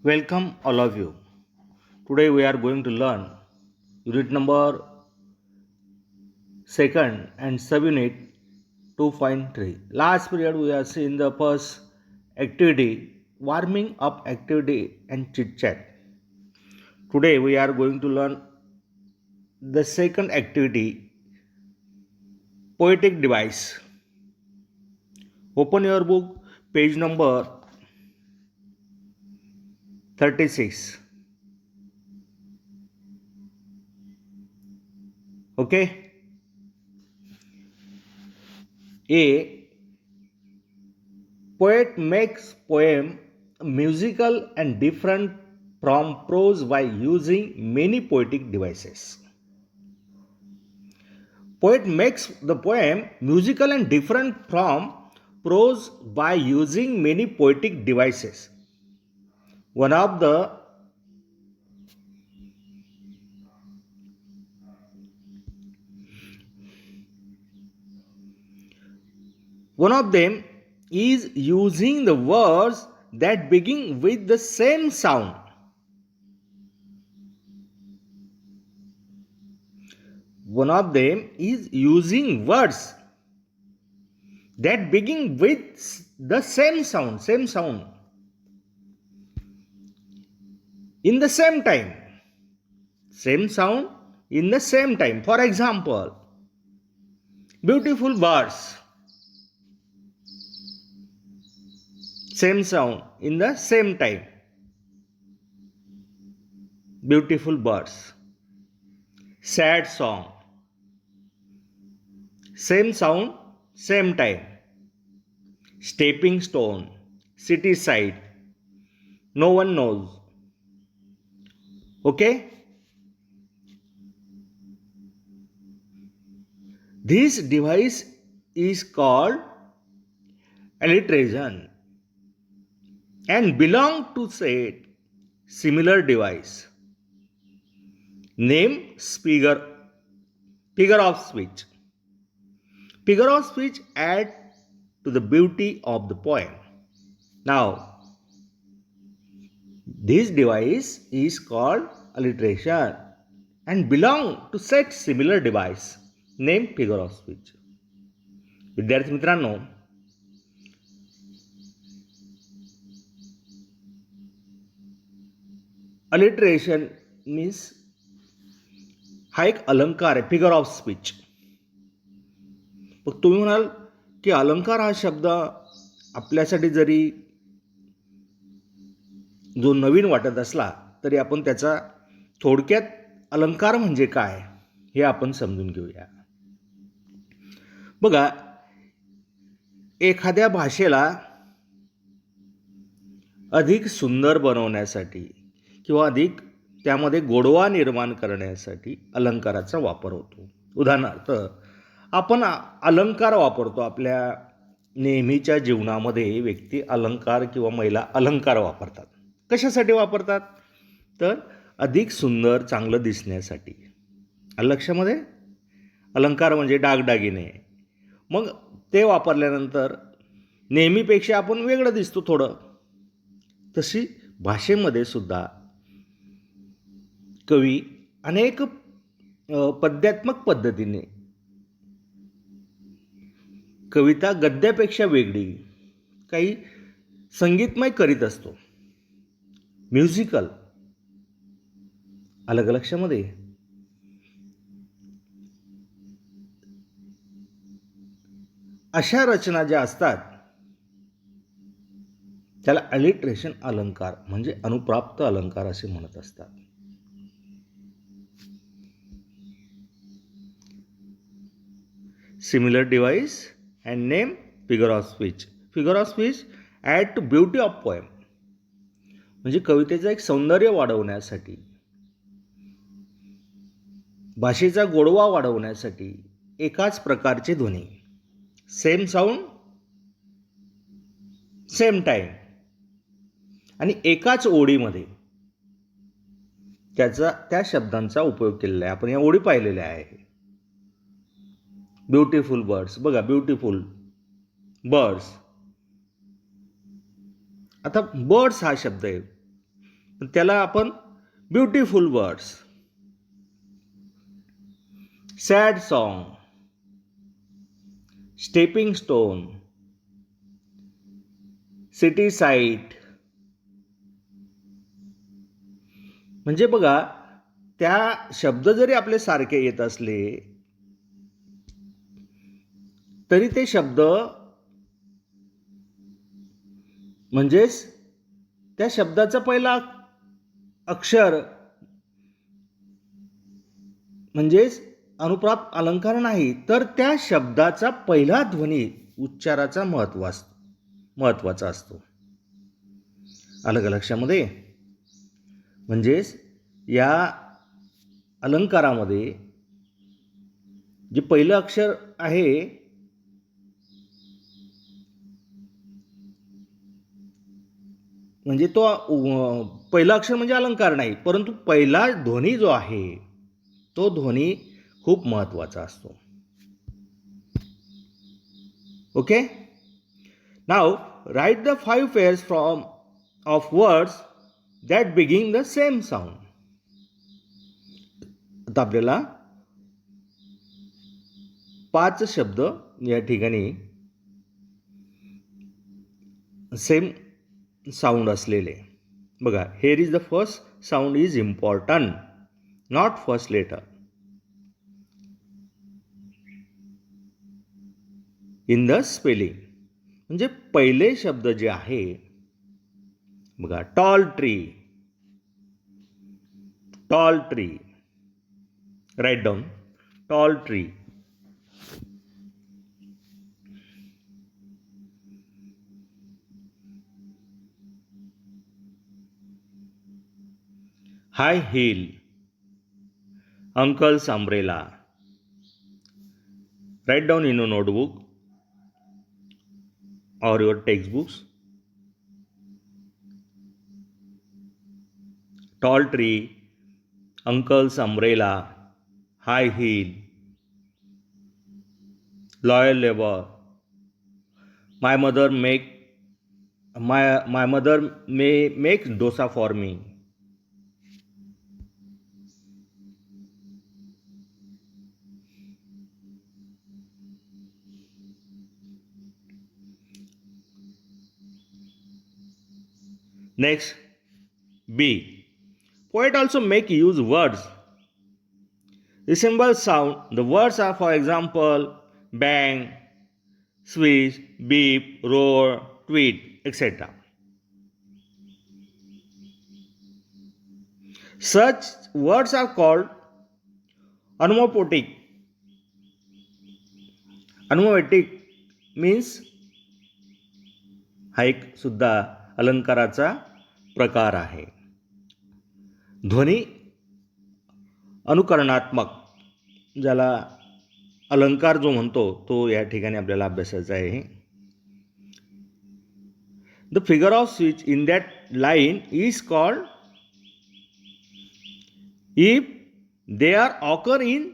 Welcome all of you. Today we are going to learn unit number 2nd and subunit 2.3. Last period we have seen the first activity, warming up activity and chit chat. Today we are going to learn the second activity, poetic device. Open your book, page number 36. Okay? A poet makes poem musical and different from prose by using many poetic devices. Poet makes the poem musical and different from prose by using many poetic devices. One of the one of them is using the words that begin with the same sound. One of them is using words that begin with the same sound in the same time. Same sound in the same time. For example, beautiful birds. Same sound in the same time. Beautiful birds. Sad song. Same sound, same time. Stepping stone. City side. No one knows. Okay? This device is called alliteration and belong to set similar device. Name figure of speech. Figure of speech add to the beauty of the poem. Now, this device is called alliteration and belong to set similar device. Name figure of speech. विद्यार्थी मित्रांनो, alliteration means हा एक अलंकार आहे, figure of speech. मग तुम्ही म्हणाल की अलंकार हा शब्द आपल्यासाठी जरी जो नवीन वाटत असला तरी आपण त्याचा थोडक्यात अलंकार म्हणजे काय हे आपण समजून घेऊया. बघा, एखाद्या भाषेला अधिक सुंदर बनवण्यासाठी किंवा अधिक त्यामध्ये गोडवा निर्माण करण्यासाठी अलंकाराचा वापर होतो. उदाहरणार्थ, आपण अलंकार वापरतो. आपल्या नेहमीच्या जीवनामध्ये व्यक्ती अलंकार किंवा महिला अलंकार वापरतात. कशासाठी वापरतात? तर अधिक सुंदर, चांगलं दिसण्यासाठी. लक्षामध्ये अलंकार म्हणजे दागदागिने. मग ते वापरल्यानंतर नेहमीपेक्षा आपण वेगळं दिसतो थोडं. तशी भाषेमध्ये सुद्धा कवी अनेक पद्यात्मक पद्धतीने कविता गद्यापेक्षा वेगळी, काही संगीतमय करीत असतो. म्युझिकल अलग लक्षामध्ये. अशा रचना ज्या असतात त्याला अलिटरेशन अलंकार म्हणजे अनुप्राप्त अलंकार असे म्हणत असतात. Similar device and name figure of speech. Figure of speech add to beauty of poem म्हणजे कवितेचं एक सौंदर्य वाढवण्यासाठी, भाषेचा गोडवा वाढवण्यासाठी एकाच प्रकारचे ध्वनी, सेम साऊंड, सेम टाईम आणि एकाच ओळीमध्ये त्या शब्दांचा उपयोग केलेला आहे. आपण या ओळी पाहिलेल्या आहे. Beautiful birds. बघा, ब्युटिफुल बर्ड्स. आता बर्ड्स हा शब्द आहे. त्याला आपण beautiful words, sad song, stepping stone, city site. म्हणजे बघा, त्या शब्द जरी आपले सारखे येत असले तरी ते शब्द म्हणजेच त्या शब्दाचा पहिला अक्षर म्हणजेच अनुप्राप्त अलंकार नाही, तर त्या शब्दाचा पहिला ध्वनी उच्चाराचा महत्वाचा असतो. आलं का लक्षामध्ये? म्हणजेच या अलंकारामध्ये जे पहिलं अक्षर आहे म्हणजे तो पहिला अक्षर म्हणजे अलंकार नाही, परंतु पहिला ध्वनी जो आहे तो ध्वनी खूप महत्वाचा असतो. Okay, now write the 5 pairs from of words that begin the same sound. आता आपल्याला 5 शब्द या ठिकाणी सेम साऊंड असलेले. बघा, here is the first sound is important, not first letter. In the spelling म्हणजे पहिले शब्द जे आहे बघा, tall tree, tall tree. Write down, tall tree. High hill, uncle's umbrella. Write down in your notebook or your textbooks. Tall tree, uncle's umbrella, high heel, loyal labor. My mother may make dosa for me. Next, B. Poet also make use words resemble sound. The words are, for example, bang, swish, beep, roar, tweet, etc. Such words are called onomatopoeic. Onomatopoeic means हा एक सुद्धा अलंकाराचा प्रकार आहे. ध्वनी अनुकरणात्मक, ज्याला अलंकार जो म्हणतो तो या ठिकाणी आपल्याला अभ्यासायचा आहे. The figure of speech in that line is called if they are occur in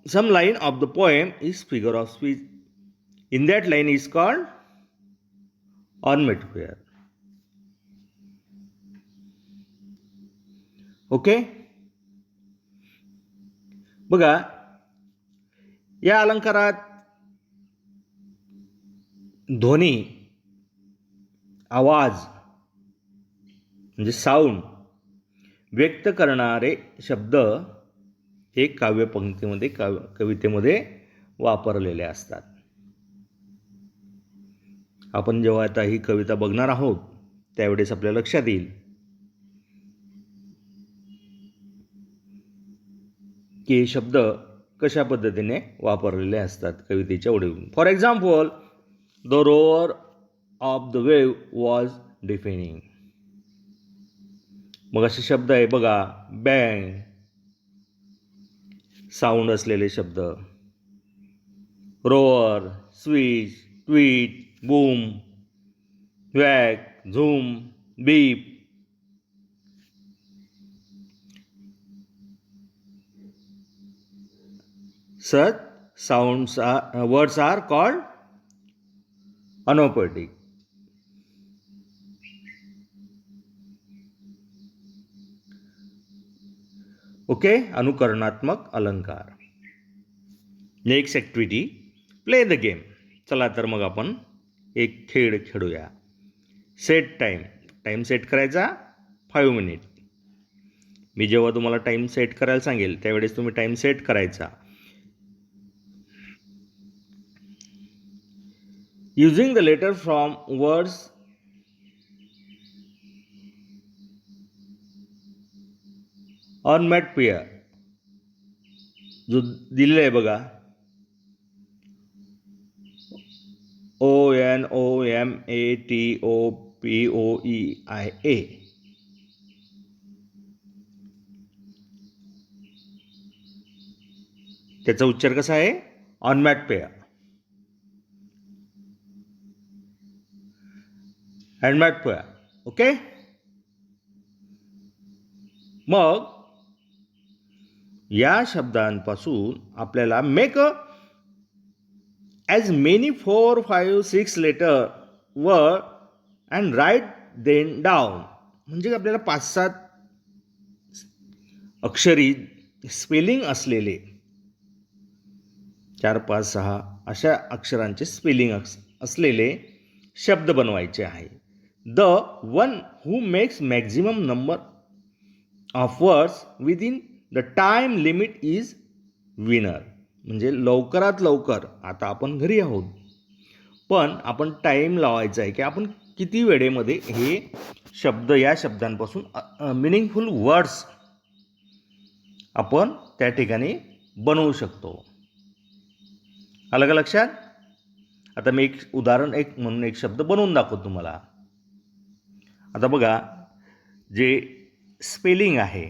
some line of the poem is figure of speech. In that line is called onomatopoeia. Okay, बघा, या अलंकारात ध्वनी, आवाज म्हणजे साऊंड व्यक्त करणारे शब्द हे काव्यपंक्तीमध्ये कवितेमध्ये वापरलेले असतात. आपण जेव्हा आता ही कविता बघणार आहोत त्यावेळेस आपल्या लक्षात येईल की हे शब्द कशा पद्धतीने वापरलेले असतात कवितेच्या ओळीतून. For example, the roar of the wave was deafening. मग असे शब्द आहे बघा, बँग, साऊंड असलेले शब्द, roar, switch, tweet, boom, whack, zoom, beep. Such words are called onomatopoeic. Okay, अनुकरणात्मक अलंकार. Next activity, play the game. चला तर मग आपण एक खेळ खेळूया. Set time. टाईम सेट करायचा 5 मिनिट. मी जेव्हा तुम्हाला टाईम सेट करायला सांगेल त्यावेळेस तुम्ही टाईम सेट करायचा. Using the letter from words onomatopoeia. जो दिलेला आहे बघा, ONOMATOPOEIA. त्याचा उच्चार कसा आहे? Onomatopoeia. हँडमॅट पेयर. ओके. मग या शब्दांपासून आपल्याला make as many 4, 5, 6 letter word and write them down. म्हणजे आपल्याला 5-7 अक्षरी स्पेलिंग असलेले 4, 5, 6 अशा अक्षरांचे स्पेलिंग असलेले शब्द बनवायचे आहे. The one who makes maximum number of words within the time limit is winner. म्हणजे लवकरात लवकर, आता आपण घरी आहोत पण आपण टाईम लावायचा आहे की आपण किती वेळेमध्ये हे शब्द, या शब्दांपासून मिनिंगफुल वर्ड्स आपण त्या ठिकाणी बनवू शकतो. आलं का लक्षात? आता मी एक उदाहरण म्हणून एक शब्द बनवून दाखवतो तुम्हाला. आता बघा, जे स्पेलिंग आहे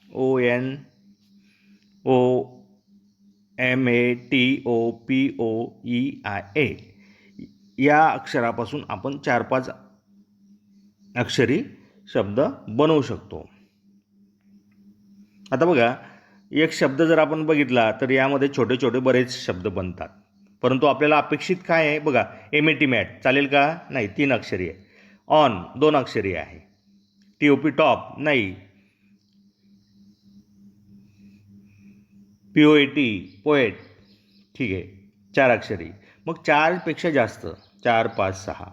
ONOMATOPOEIA, या अक्षरापासून आपण 4-5 अक्षरी शब्द बनवू शकतो. आता बघा, एक शब्द जर आपण बघितला तर यामध्ये छोटे छोटे बरेच शब्द बनतात, परंतु आपल्याला अपेक्षित काय आहे बघा. मॅट चालेल का? नाही, 3 अक्षरी आहे. ऑन 2 अक्षरी आहे. TOP टॉप नाही. POET पोएट ठीक आहे, 4 अक्षरी. मग 4 पेक्षा जास्त, 4, 5, 6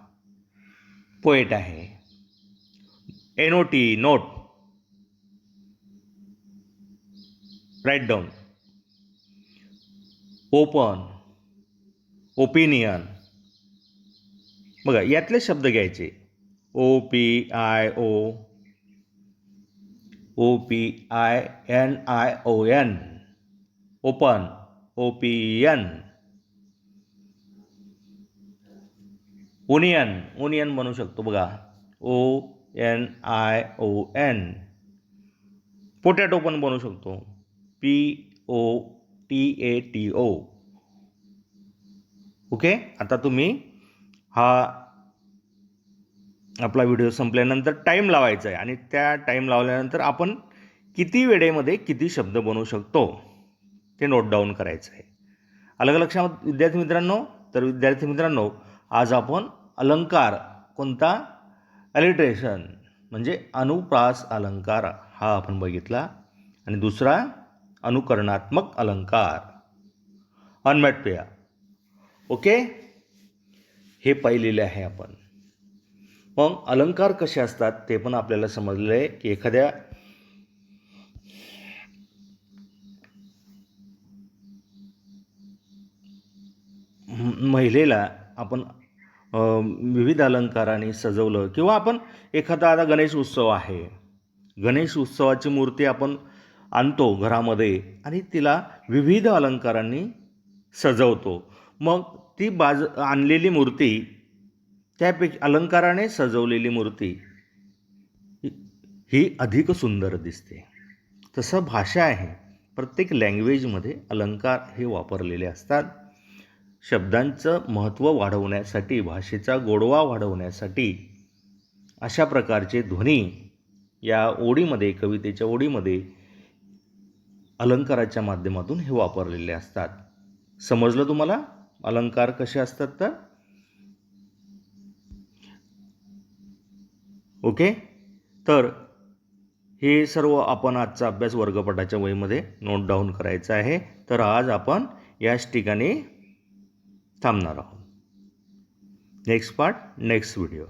पोएट आहे. NOT note, write down. Open, opinion. बघा, यातले शब्द घ्यायचे. OPION, open, ओपियन. ओनियन बनवू शकतो बघा, ONION. पोटॅटो पण बनवू शकतो, POTATO. ओके. आता तुम्ही हा आपला व्हिडिओ संपल्यानंतर टाईम लावायचा आहे आणि त्या टाईम लावल्यानंतर आपण किती वेळेमध्ये किती शब्द बनवू शकतो ते नोट डाऊन करायचं आहे. अलग लक्षात विद्यार्थी मित्रांनो? तर विद्यार्थी मित्रांनो, आज आपण अलंकार, कोणता? अलिट्रेशन म्हणजे अनुप्रास अलंकार हा आपण बघितला, आणि दुसरा अनुकरणात्मक अलंकार, अनमॅट पेयर. ओके, हे पाहिलेले आहे आपण. मग अलंकार कसे असतात ते पण आपल्याला समजले आहे की एखाद्या महिलेला आपण विविध अलंकाराने सजवलं, किंवा आपण एखादा, आता गणेश उत्सव आहे, गणेश उत्सवाची मूर्ती आपण आणतो घरामध्ये आणि तिला विविध अलंकारांनी सजवतो. मग ती आणलेली मूर्ती, त्यापैकी अलंकाराने सजवलेली मूर्ती ही अधिक सुंदर दिसते. तसं भाषा आहे, प्रत्येक लँग्वेजमध्ये अलंकार हे वापरलेले असतात. शब्दांचं महत्त्व वाढवण्यासाठी, भाषेचा गोडवा वाढवण्यासाठी अशा प्रकारचे ध्वनी या ओळीमध्ये, कवितेच्या ओळीमध्ये अलंकाराच्या माध्यमातून हे वापरलेले असतात. समजलं तुम्हाला अलंकार कसे असतात तर? ओके. तर हे सर्व आपण आजचा अभ्यास वर्गपटाच्या वहीमध्ये नोट डाऊन करायचा आहे. तर आज आपण याच ठिकाणी थांबणार आहोत. Next part next video.